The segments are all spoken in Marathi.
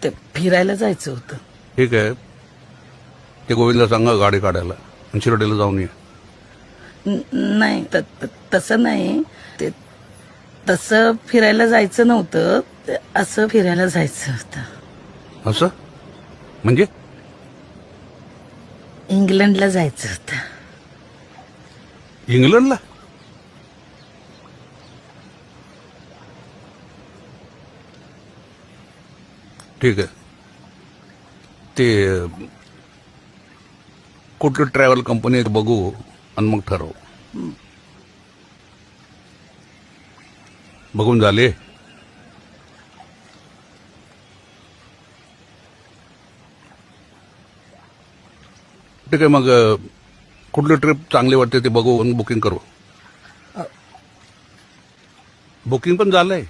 ते फिरायला जायचं होतं. ठीक आहे, ते गोविंदला सांगा गाडी काढायला आणि शिर्डीला जाऊन ये. नाही तसं नाही, ते तसं फिरायला जायचं नव्हतं, ते असं फिरायला जायचं होतं. असं म्हणजे? इंग्लंडला जायचं होतं. इंग्लंडला? ठीक आहे, ते कुठली ट्रॅव्हल कंपनी बघू आणि मग ठरवू. बघून झाले? ठीक आहे, मग कुठली ट्रिप चांगली वाटते ते बघू आणि बुकिंग करू. बुकिंग पण झालंय.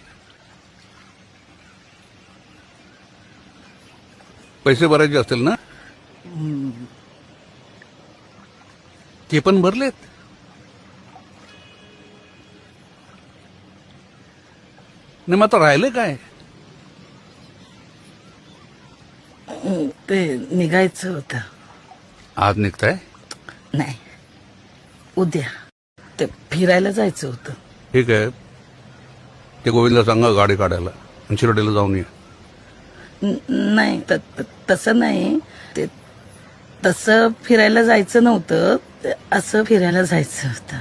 पैसे भरायचे असतील ना? ते पण भरलेत. नाही, मग आता राहिले काय? ते निघायचं होतं. आज निघताय? नाही, उद्या. ते फिरायला जायचं होतं. ठीक आहे, ते गोविंदला सांगा गाडी काढायला आणि शिर्डीला जाऊन ये. नाही तसं नाही, ते तसं फिरायला जायचं नव्हतं, ते असं फिरायला जायचं होतं.